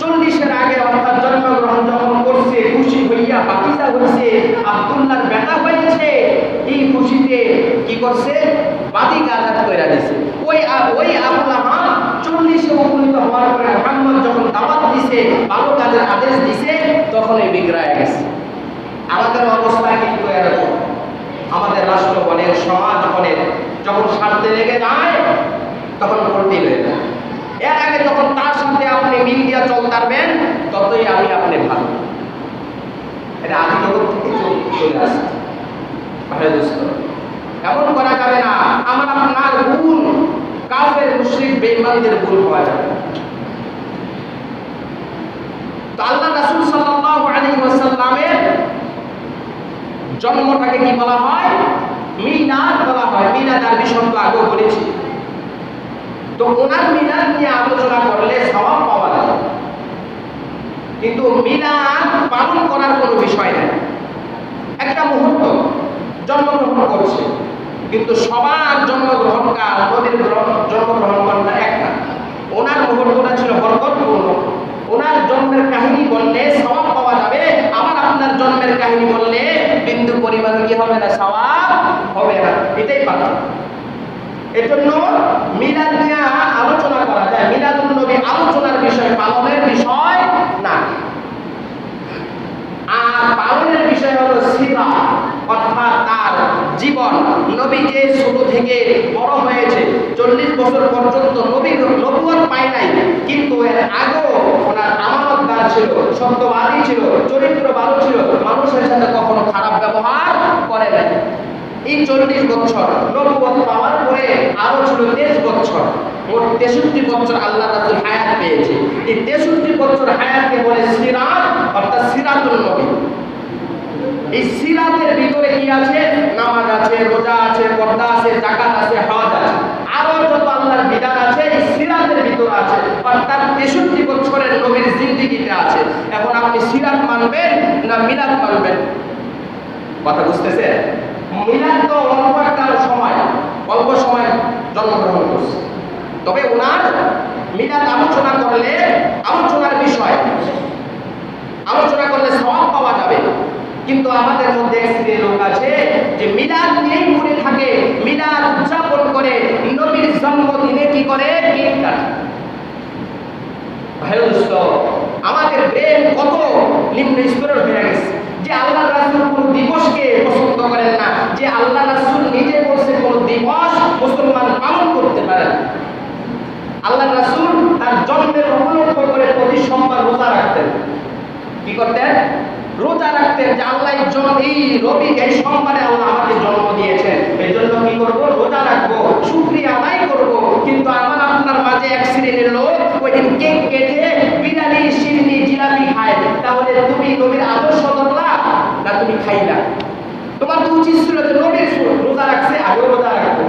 40-এর আগে অর্থাৎ জন্মগ্রহণ যখন করছে, খুশি হইয়া বাতিজা হয়েছে, আব্দুল্লাহর বেটা হয়েছে, এই খুশিতে কি করছে? বাদীকে আজাদ করে দিয়েছে। ওই আবু লাহাব 40-এ উপনীত হওয়ার পরে মুহাম্মদ যখন দাওয়াত দিছে, ভালো কাজের আদেশ দিছে, তখন এই বিগড়ায় গেছে। আমাদের অবস্থা কিন্তু এরকম। আমাদের রাষ্ট্র বলেন, সমাজ বলেন, যখন স্বার্থে লেগে যায় তখন ভর্তি হয়ে যায়। এর আগে যখন তার সাথে আপনি মিল দিয়া চলতারবেন, ততই আপনি ভালো। এটা আদি জগৎ থেকে চলে আসছে। ভাই দোস্ত, এমন করা যাবে না। আমার আপনার ভুল কাফের মুশরিক বেঈমানদের ভুল হওয়া যাবে। তো আল্লাহ রাসূল সাল্লাল্লাহু আলাইহি ওয়াসাল্লামের জন্মটাকে কি বলা হয়? মিলাদ বলা হয়। মিলাদ আর বিষয় তো আগেও বলেছি। তো ওনার মিলাদ নিয়ে আলোচনা করলে সওয়াব পাওয়া যায়, কিন্তু মিলাদ পালন করার কোনো বিষয় নেই। একটা মুহূর্ত জন্মগ্রহণ করছে, কিন্তু সবার জন্মগ্রহণকাল, নবীর জন্মগ্রহণকালটা এক না। ওনার মুহূর্তটা ছিল বরকতপূর্ণ। ওনার জন্মের কাহিনী বললে সওয়াব পাওয়া যাবে, আবার আপনার জন্মের কাহিনী বললে বিন্দু পরিমাণ কি হবে না, সওয়াব হবে না। এটাই পার্থক্য। এজন্য মিলাদ নিয়ে আলোচনা করা যায়, মিলাদুন নবী আলোচনার বিষয়, পালনের বিষয় না। আর পালনের বিষয় হলো সিরা, অর্থাৎ তার জীবন। নবী যে ছোট থেকে বড় হয়েছে, 40 বছর পর্যন্ত নবুয়ত পায় নাই, কিন্তু এর আগেও ওনার আমানতদার ছিল, সত্যবাদী ছিল, চরিত্র ভালো ছিল, মানুষের সাথে কখনো খারাপ ব্যবহার করে নাই। এই 40 বছর নবুয়ত পাওয়ার পরে আরো ছিল 23 বছর, মোট 63 বছর আল্লাহ রাসূল হায়াত পেয়েছে। এই 63 বছর হায়াতকে বলে সিরাত, অর্থাৎ সিরাতুল নবী। এই সিরাতের ভিতরে কি আছে? নামাজ আছে, রোজা আছে, পর্দা আছে, যাকাত আছে, হজ আছে, আরো যত আল্লাহর বিধান আছে এই সিরাতের ভিতরে আছে। মিলাদ মানবেন। কথা বুঝতেছে? মিলাদ তো অল্প একটা সময়, অল্প সময় জন্মগ্রহণ করছে, তবে ওনার মিলাদ আলোচনা করলে, আলোচনার বিষয় আলোচনা করলে সওয়াব পাওয়া যাবে। কিন্তু আমাদের মধ্যে এক শ্রেণীর লোক আছে যে মিলাদ নিয়েই পড়ে থাকে, মিলাদ উদযাপন করে, নবীর জন্মদিনে কি করে? কেক কাটে। ভাই দোস্ত, আমাদের ব্রেন কত নিম্ন স্তরের হয়ে গেছে যে আল্লাহ রাসূল কোন দিবসকে পছন্দ করেন না, যে আল্লাহ রাসূল নিজে বলছে কোন দিবস মুসলমান পালন করতে পারে না। আল্লাহ রাসূল তার জন্মের উপলক্ষ করে প্রতি সোমবার রোজা রাখতেন। কি করতেন? রোজা রাখতেন যে আল্লাহ এই রবি এই সোমবারে আল্লাহ আমাকে জন্ম দিয়েছেন, এই জন্য কি করবো? রোজা রাখবো, শুকরিয়া আদায় করবো। কিন্তু আমার আপনার মাঝে এক শ্রেণীর লোক ওই দিন কেক কেটে বিরিয়ানি, শিরনি, জিলাপি খায়। তাহলে তুমি নবীর আদর্শ ধরলা না তুমি খাইলা? তোমার তো উচিত ছিল যে নবীর রোজা রাখছে, আগেও রোজা রাখবো।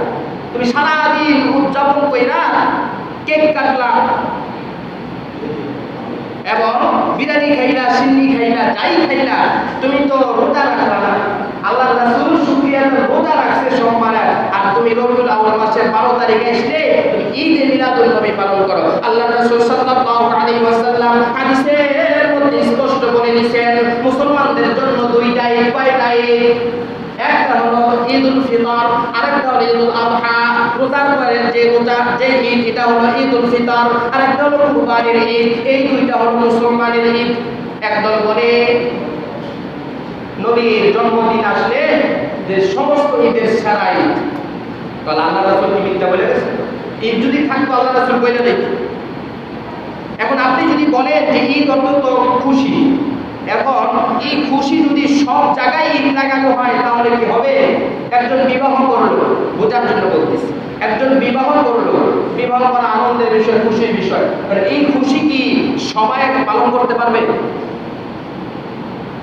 তুমি সারাদিন উদযাপন কইরা কেক কাটলা এবং বিরিয়ানি খাইলা, সিন্নি খাইলা, যাই খাইলা, তুমি তো রোজা রাখলা না। আল্লাহ রাসূল শুকরিয়া রোজা রাখছে সোমবারে, আর তুমি রবিউল আউয়াল মাসের 12 তারিখে এসে তুমি ঈদে মিলাদুন নবী পালন করো। আল্লাহ রাসূল সাল্লাল্লাহু আলাইহি ওয়াসাল্লাম হাদিসের মধ্যে স্পষ্ট বলে দিয়েছেন মুসলমানদের জন্য দুইটা ঈদ। কয়টা ঈদ? একটা হলো ঈদুল ফিতর, আরেকটা হলো ঈদুল আযহা। রোজার পরে যে রোজা, যে ঈদ, এটা হলো ঈদুল ফিতর, আরেকটা হলো কুরবানির ঈদ। এই দুইটা হলো মুসলমানের ঈদ। একদল বলে নবীর জন্মদিন আসলে যে সমস্ত ঈদের সেরা ঈদ। তাহলে আল্লাহ রাসূল কি মিথ্যা বলে গেছে? ঈদ যদি থাকতো আল্লাহ রাসূল বলে দেয়। এখন আপনি যদি বলেন যে ঈদ অন্তত খুশি, এখন এই খুশি যদি সব জায়গায় ঈদ লাগানো হয় তাহলে কি হবে? একজন বিবাহ করলো, বোঝার জন্য বলতেছি, একজন বিবাহ করলো, বিবাহ করা আনন্দের বিষয়, খুশির বিষয়। এই খুশি কি সবাই পালন করতে পারবে?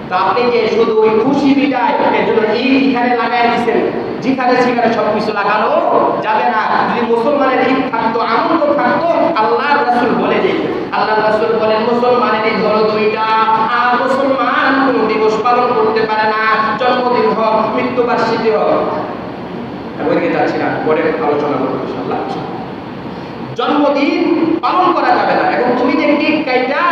তা আপনি যে শুধু ওই খুশি বিদায় এর জন্য ঈদ এখানে লাগাই দিচ্ছেন, যেখানে সেখানে সবকিছু লাগানো যাবে না। যদি মুসলমানের ঈদ থাকতো, আনন্দ থাকতো, আল্লাহ রাসূল বলে দিন, আল্লাহ রাসূল বলেন মুসলমানের ঈদ হলো দুইটা। আর মুসলমান কোন দিবস পালন করতে পারে না, জন্মদিন হোক, মৃত্যুবার্ষিকী হোক। ওইদিকে যাচ্ছি না, পরে আলোচনা করবো ইনশাআল্লাহ। জন্মদিন পালন করা যাবে না। এবং তুমি যে কেক কাইটা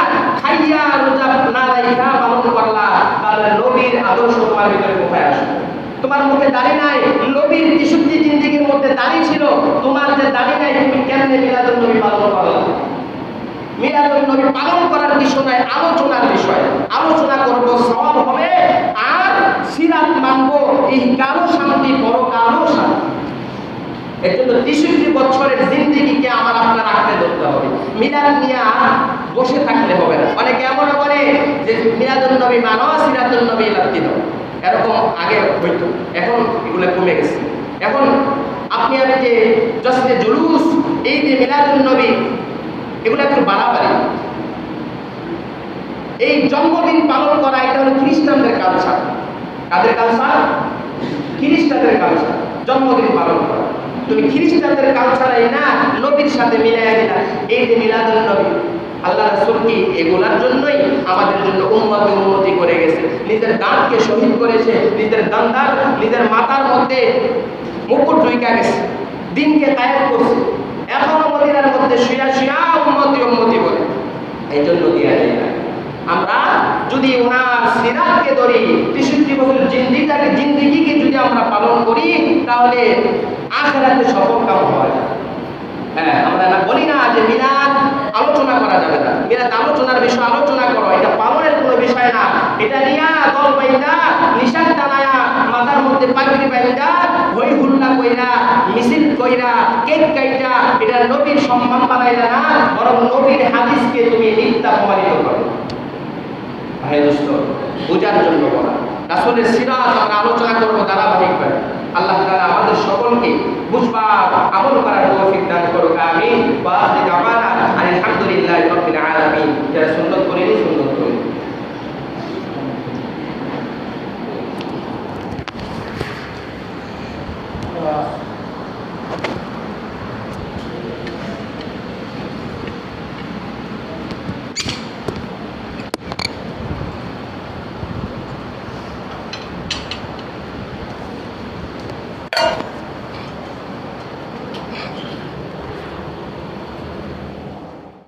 খাইয়া রোজা না রাখা পালন করলা, তাহলে নবীর আদর্শ তোমার ভিতরে কোথায় আসবে? তোমার মুখে দাড়ি নাই, নবীর 63 জিন্দেগির মধ্যে দাড়ি ছিল, তোমার যে দাড়ি নাই, তুমি কেমনে মিলাদুন নবী পালন করলা? মিলাদুন নবী পালন করার বিষয় নয়, আলোচনার বিষয়। আলোচনা করবো, সওয়াব হবে, আর সিরাত মানবো, এই কালো শান্তি, পরকালো শান্তি। এর জন্য 63 বছরের জিন্দেগিকে আমার আপনার আঁকড়ে ধরতে হবে। মিলাদ নিয়ে বসে থাকলে হবে না। অনেকে এমন বলে যে মিলাদুন নবী মানো, সিরাতুন নবী লাত্তি দাও। এরকম আগে হইতো, এখন এগুলো কমে গেছে। এখন আপনি আমি যে জশ্নে জুলুস, এই যে মিলাদুন নবী, এগুলো একটু বাড়াবাড়ি। এই জন্মদিন পালন করা এটা হলো খ্রিস্টানদের কালচার। কাদের কালচার? খ্রিস্টানদের কালচার, জন্মদিন পালন করা। তুমি খ্রিস্টানদের কালচারাই না নবীর সাথে মিলাই দিলা। এই যে মিলাদুন নবী, আল্লাহ রাসূল কি এগুলার জন্যই আমাদের জন্য উন্নতি করে গেছে। নিজের দাঁতকে শহীদ করেছে, নিজের দান্দার, নিজের মাথার মধ্যে মুকুট ঢুইকা গেছে, দিনকে কায়েম করছে। এখনো মদিনার মধ্যে শুয়া শুয়া উন্নতি বলে। এই জন্য দিয়া যায় না। আমরা যদি ওনার সিরাতকে ধরি, 63 বছর জিন্দেগিকে যদি আমরা পালন করি, তাহলে আখিরাতে সফল কাম হওয়া যায়। হ্যাঁ, আমরা না বলি না যে মিলাদ আলোচনা করা যাবে না। মিলাদ আলোচনার বিষয় আলোচনা করো, এটা পালনের কোনো বিষয় না। এটা নিয়া দল বাইন্দা, নিশান টানায়া, মাথার মধ্যে পাগড়ি বাইন্দা, হই হুল্লা কইরা, মিছিল কইরা, কেক কাইটা, এটা নবীর সম্মান বানাইলা না, বরং নবীর হাদিসকে তুমি মিথ্যা প্রমাণিত করো। ভাই দোস্ত, বোঝার জন্য বলা, রাসূলের সিরাত আমরা আলোচনা করবো ধারাবাহিকভাবে। আল্লাহ তাআলা আমাদের সকলকে বুঝবার, আমল করার তৌফিক দান করুক। আমিন। ওয়া আখিরু দাওয়ানা আলহামদুলিল্লাহি রাব্বিল